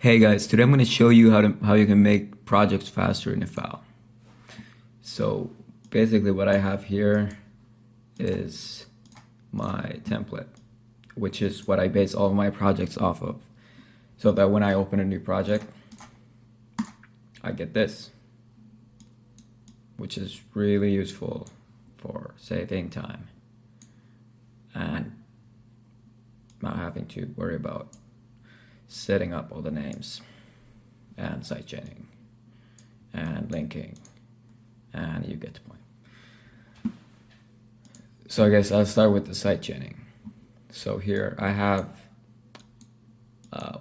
Hey guys, today I'm going to show you how you can make projects faster in FL. So basically what I have here is my template, which is what I base all of my projects off of. So that when I open a new project, I get this, which is really useful for saving time and not having to worry about setting up all the names and sidechaining and linking, and you get the point. So I guess I'll start with the sidechaining. So here I have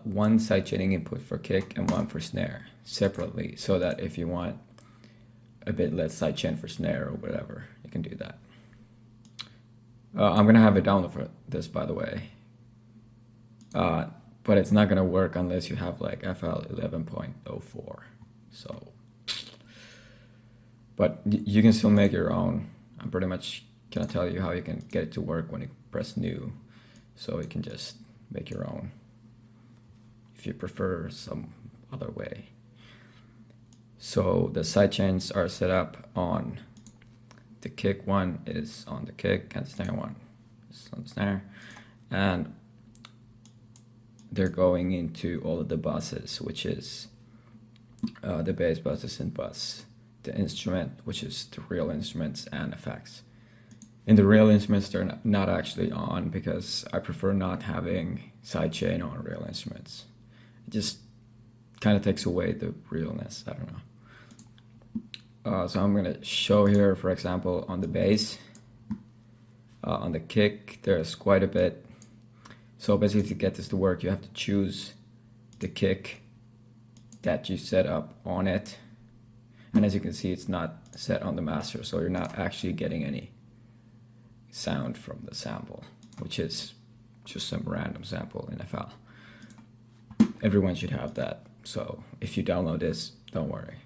one sidechaining input for kick and one for snare separately, so that if you want a bit less sidechain for snare or whatever, you can do that. I'm gonna have a download for this, by the way. But it's not gonna work unless you have like FL 11.04. So, but you can still make your own. I'm pretty much gonna tell you how you can get it to work when you press new, so you can just make your own if you prefer some other way. So the sidechains are set up on the kick one is on the kick and the snare one is on the snare, and they're going into all of the buses, which is the bass bus, the synth bus, the instrument, which is the real instruments and effects. In the real instruments, they're not actually on because I prefer not having sidechain on real instruments. It just kind of takes away the realness. I don't know. So I'm gonna show here, for example, on the bass, on the kick, there's quite a bit. So basically, to get this to work, you have to choose the kick that you set up on it. And as you can see, it's not set on the master, so you're not actually getting any sound from the sample, which is just some random sample in FL. Everyone should have that, so if you download this, don't worry.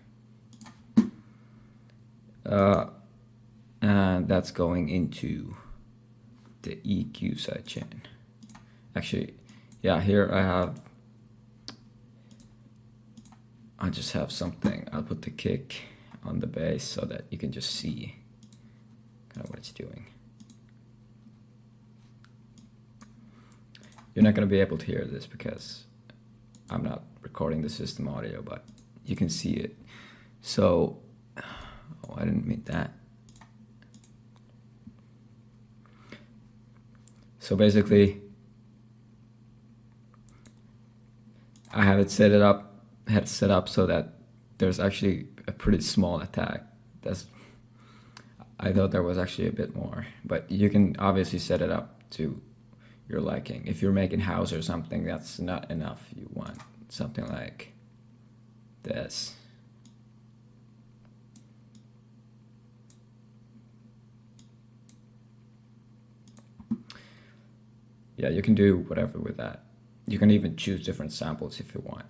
And that's going into the EQ sidechain. Actually, yeah, here I just have something. I'll put the kick on the bass so that you can just see kind of what it's doing. You're not going to be able to hear this because I'm not recording the system audio, but you can see it. So, oh, I didn't mean that. So basically, I have it set up so that there's actually a pretty small attack. I thought there was actually a bit more, but you can obviously set it up to your liking. If you're making house or something, that's not enough. You want something like this. Yeah, you can do whatever with that. You can even choose different samples if you want.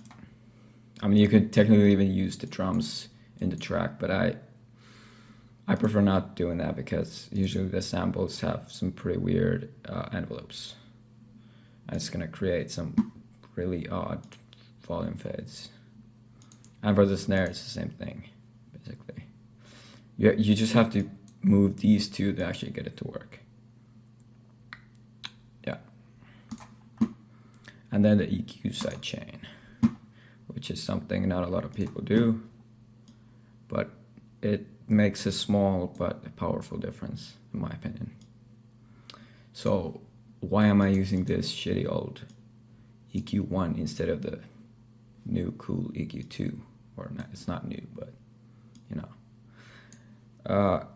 I mean, you could technically even use the drums in the track, but I prefer not doing that because usually the samples have some pretty weird envelopes. And it's gonna create some really odd volume fades. And for the snare, it's the same thing, basically. You just have to move these two to actually get it to work. Yeah. And then the EQ sidechain, which is something not a lot of people do, but it makes a small but powerful difference, in my opinion. So why am I using this shitty old EQ1 instead of the new cool EQ2? Or not, it's not new, but you know.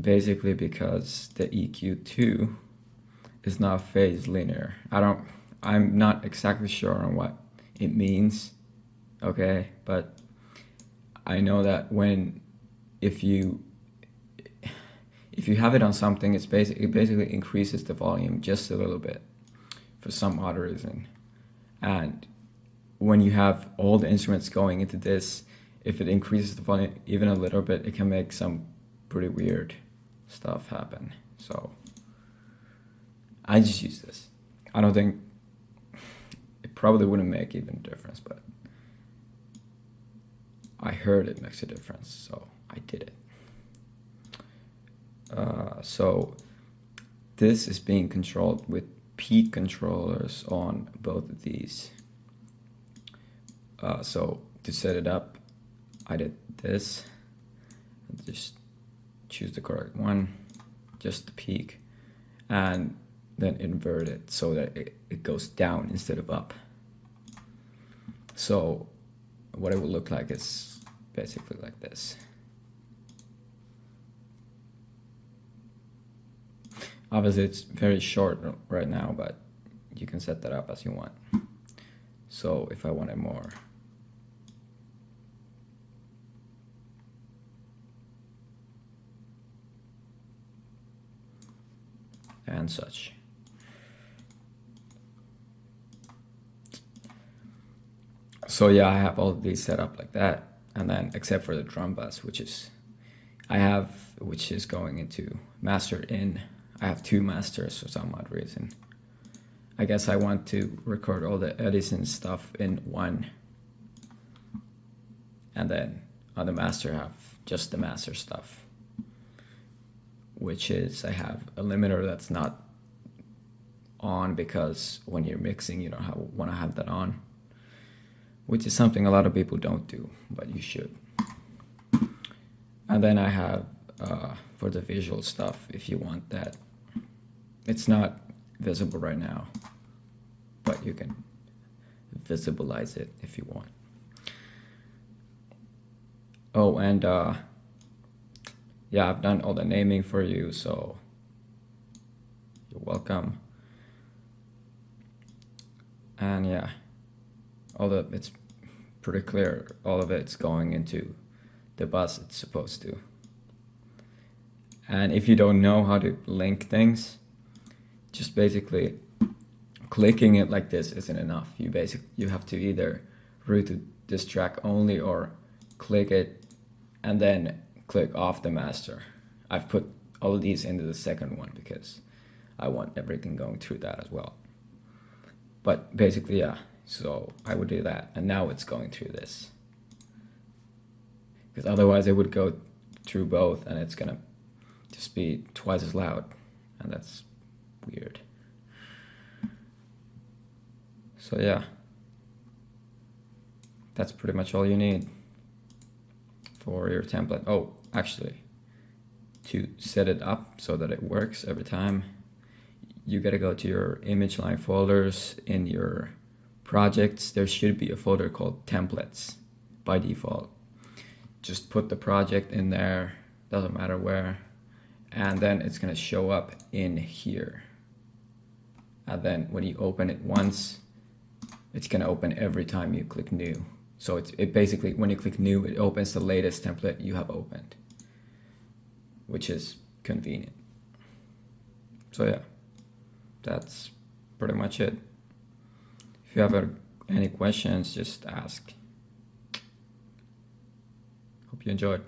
Basically because the EQ2 is not phase linear. I'm not exactly sure on what it means, okay, but I know that if you have it on something, it basically increases the volume just a little bit for some odd reason. And when you have all the instruments going into this, if it increases the volume even a little bit, it can make some pretty weird stuff happen. So I just use this. I don't think probably wouldn't make even a difference, but I heard it makes a difference, so I did it. So this is being controlled with peak controllers on both of these. So to set it up, I did this. Just choose the correct one, just the peak, and then invert it so that it goes down instead of up. So what it will look like is basically like this. Obviously it's very short right now, but you can set that up as you want. So if I wanted more, and such. So yeah, I have all of these set up like that, and then except for the drum bus, which is going into master in. I have two masters for some odd reason. I guess I want to record all the Edison stuff in one, and then on the master have just the master stuff, which is I have a limiter that's not on because when you're mixing you don't want to have that on, which is something a lot of people don't do, but you should. And then I have for the visual stuff, if you want that, it's not visible right now, but you can visibilize it if you want. Oh, and yeah, I've done all the naming for you, so you're welcome. And yeah, it's pretty clear, all of it's going into the bus it's supposed to. And if you don't know how to link things, just basically clicking it like this isn't enough. You have to either route to this track only or click it and then click off the master. I've put all of these into the second one because I want everything going through that as well. But basically, yeah, so I would do that, and now it's going through this. Because otherwise it would go through both and it's gonna just be twice as loud, and that's weird. So yeah, that's pretty much all you need for your template. Oh, actually, to set it up so that it works every time, you gotta go to your image line folders in your projects. There should be a folder called templates by default. Just put the project in there, doesn't matter where, and then it's gonna show up in here. And then when you open it once, it's gonna open every time you click new. So it basically, when you click new, it opens the latest template you have opened, which is convenient. So yeah, that's pretty much it. If you have any questions, just ask. Hope you enjoyed.